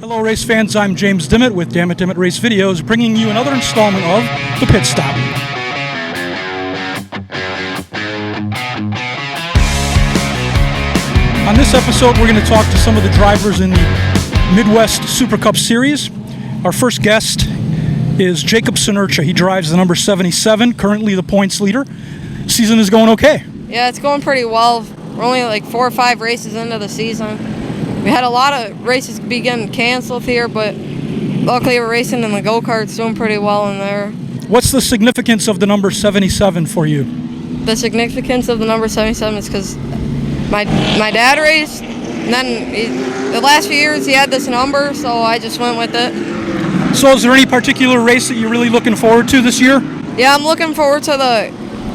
Hello race fans, I'm James Dimmitt with Dammit Race Videos, bringing you another installment of The Pit Stop. On this episode, we're going to talk to some of the drivers in the Midwest Super Cup Series. Our first guest is Jacob Senerchia. He drives the number 77, currently the points leader. Season is going okay. Yeah, it's going pretty well. We're only like 4 or 5 races into the season. We had a lot of races be getting canceled here, but luckily we're racing in the go-karts, doing pretty well in there. What's the significance of the number 77 for you? The significance of the number 77 is because my dad raced, and then the last few years he had this number, so I just went with it. So is there any particular race that you're really looking forward to this year? Yeah, I'm looking forward to the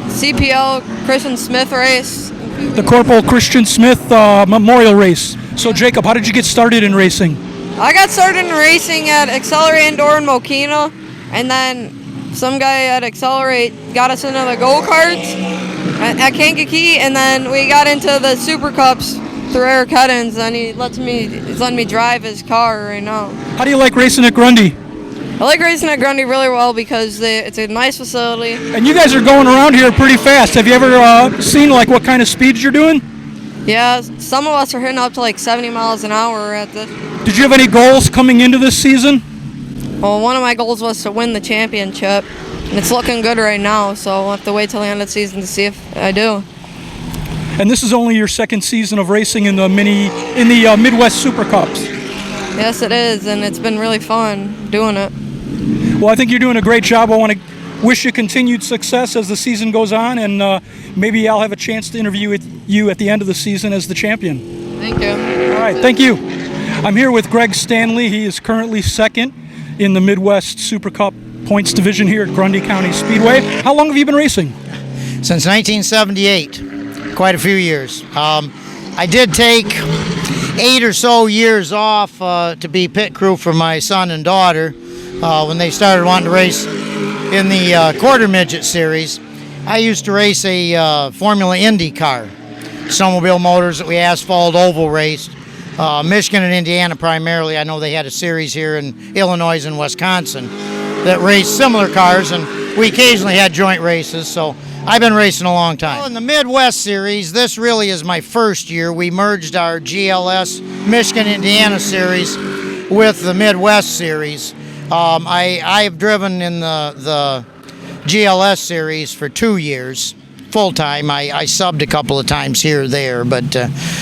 CPL Christian Smith race. The Corporal Christian Smith Memorial race. So Jacob, how did you get started in racing? I got started in racing at Accelerate Indoor in Mokina, and then some guy at Accelerate got us into the go-karts at Kankakee, and then we got into the Super Cups through Eric Heddens, and he's letting me drive his car right now. How do you like racing at Grundy? I like racing at Grundy really well because it's a nice facility. And you guys are going around here pretty fast. Have you ever seen like what kind of speeds you're doing? Yeah, some of us are hitting up to like 70 miles an hour at the... Did you have any goals coming into this season? Well, one of my goals was to win the championship, and it's looking good right now, so we'll have to wait till the end of the season to see if I do. And this is only your second season of racing in the Midwest Super Cups. Yes, it is, and it's been really fun doing it. Well, I think you're doing a great job. I want to wish you continued success as the season goes on, and maybe I'll have a chance to interview with you at the end of the season as the champion. Thank you. All right, thank you. I'm here with Greg Stanley. He is currently second in the Midwest Super Cup points division here at Grundy County Speedway. How long have you been racing? Since 1978, quite a few years. I did take 8 or so years off to be pit crew for my son and daughter when they started wanting to race in the quarter midget series. I used to race a Formula Indy car, snowmobile motors that we asphalt oval raced. Michigan and Indiana primarily. I know they had a series here in Illinois and Wisconsin that raced similar cars, and we occasionally had joint races, so I've been racing a long time. Well, in the Midwest series, this really is my first year. We merged our GLS Michigan-Indiana series with the Midwest series. I've driven in the GLS series for 2 years, full-time. I subbed a couple of times here or there, but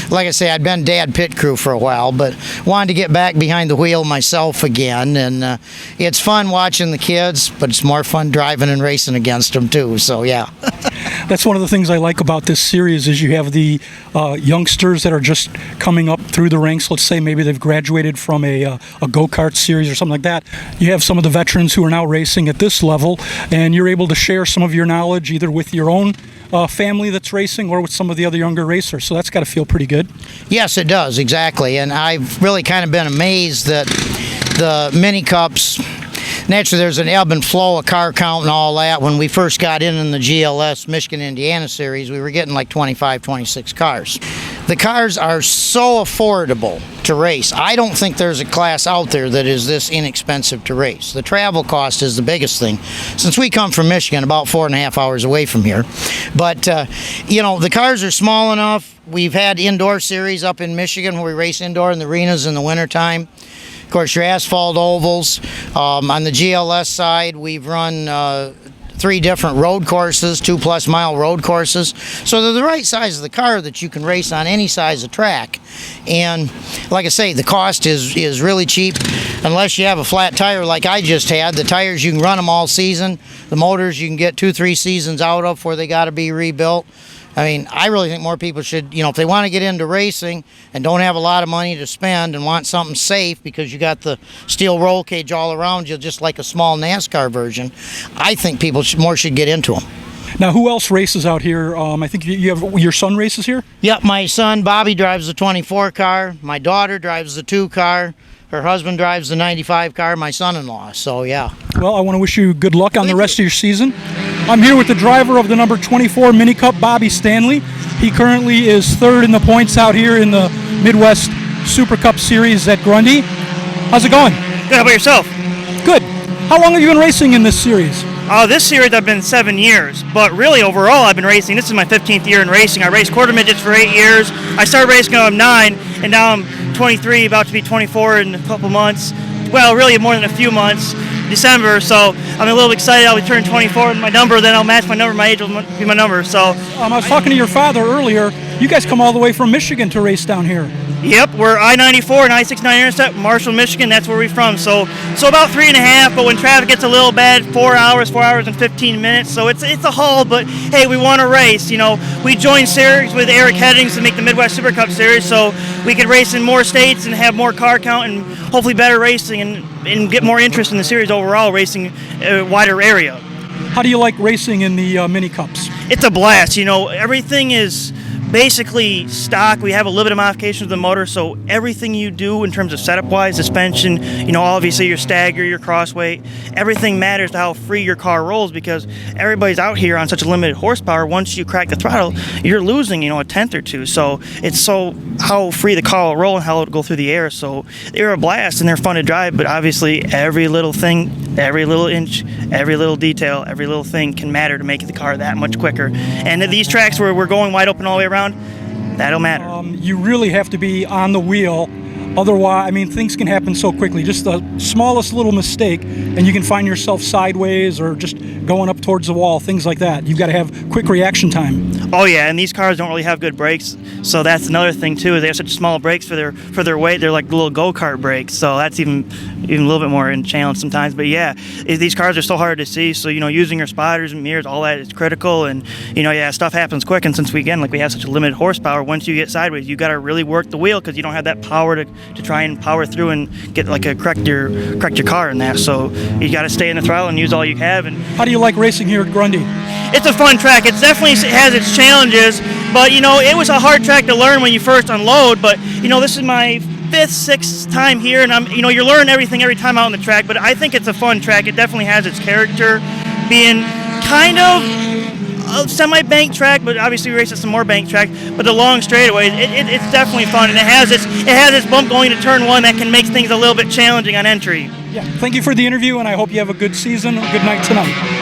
like I say, I'd been dad pit crew for a while, but wanted to get back behind the wheel myself again, and it's fun watching the kids, but it's more fun driving and racing against them too, so yeah. That's one of the things I like about this series is you have the youngsters that are just coming up through the ranks. Let's say maybe they've graduated from a go-kart series or something like that. You have some of the veterans who are now racing at this level, and you're able to share some of your knowledge either with your own family that's racing or with some of the other younger racers. So that's got to feel pretty good. Yes, it does, exactly. And I've really kind of been amazed that the mini cups, naturally there's an ebb and flow of car count and all that. When we first got in the GLS Michigan-Indiana series, we were getting like 25, 26 cars. The cars are so affordable to race. I don't think there's a class out there that is this inexpensive to race. The travel cost is the biggest thing. Since we come from Michigan, about 4.5 hours away from here. But, you know, the cars are small enough. We've had indoor series up in Michigan where we race indoor in the arenas in the wintertime. Of course, your asphalt ovals. On the GLS side, we've run 3 different road courses, 2+ mile road courses. So they're the right size of the car that you can race on any size of track. And like I say, the cost is really cheap unless you have a flat tire like I just had. The tires, you can run them all season. The motors, you can get 2-3 seasons out of before they got to be rebuilt. I mean, I really think more people should, you know, if they want to get into racing and don't have a lot of money to spend and want something safe because you got the steel roll cage all around you, just like a small NASCAR version, I think people should get into them. Now, who else races out here? I think you have your son races here? Yep, my son, Bobby, drives the 24 car. My daughter drives the 2 car. Her husband drives the 95 car, my son-in-law, so yeah. Well, I want to wish you good luck on the rest of your season. I'm here with the driver of the number 24 Mini Cup, Bobby Stanley. He currently is 3rd in the points out here in the Midwest Super Cup Series at Grundy. How's it going? Good. How about yourself? Good. How long have you been racing in this series? This series I've been 7 years, but really overall I've been racing. This is my 15th year in racing. I raced quarter midgets for 8 years. I started racing when I'm 9, and now I'm 23, about to be 24 in a couple months. Well, really more than a few months, December. So I'm a little excited. I'll be turning 24 in my number, then I'll match my number. My age will be my number. So I was talking to your father earlier. You guys come all the way from Michigan to race down here. Yep, we're I-94 and I-69 intercept, Marshall, Michigan. That's where we're from. So about 3.5. But when traffic gets a little bad, 4 hours and 15 minutes. So it's a haul. But hey, we want to race. You know, we joined series with Eric Headings to make the Midwest Super Cup Series, so we could race in more states and have more car count and hopefully better racing and get more interest in the series overall, racing a wider area. How do you like racing in the mini cups? It's a blast. You know, everything is basically stock. We have a little bit of modifications of the motor, so everything you do in terms of setup-wise, suspension, you know, obviously your stagger, your crossweight, everything matters to how free your car rolls, because everybody's out here on such a limited horsepower. Once you crack the throttle, you're losing, you know, a tenth or two. So it's so how free the car will roll and how it'll go through the air. So they're a blast and they're fun to drive, but obviously every little thing, every little inch, every little detail, every little thing can matter to make the car that much quicker. And at these tracks where we're going wide open all the way around, that'll matter. You really have to be on the wheel. Otherwise, I mean, things can happen so quickly. Just the smallest little mistake, and you can find yourself sideways or just going up towards the wall, things like that. You've got to have quick reaction time. Oh yeah, and these cars don't really have good brakes, so that's another thing too. They have such small brakes for their weight. They're like little go-kart brakes, so that's even a little bit more in challenge sometimes. But yeah, these cars are so hard to see, so you know, using your spotters and mirrors, all that is critical. And you know, yeah, stuff happens quick. And since we have such a limited horsepower, once you get sideways, you got to really work the wheel because you don't have that power to try and power through and get like correct your car in that. So you got to stay in the throttle and use all you have. And how do you like racing here at Grundy? it's a fun track. It definitely has its challenges, but you know, it was a hard track to learn when you first unload. But you know, this is my fifth, sixth time here, and you're learning everything every time out on the track. But I think it's a fun track. It definitely has its character, being kind of a semi-bank track, but obviously we race at some more bank track. But the long straightaways, it's definitely fun, and it has its bump going to turn one that can make things a little bit challenging on entry. Yeah. Thank you for the interview, and I hope you have a good season, a good night tonight.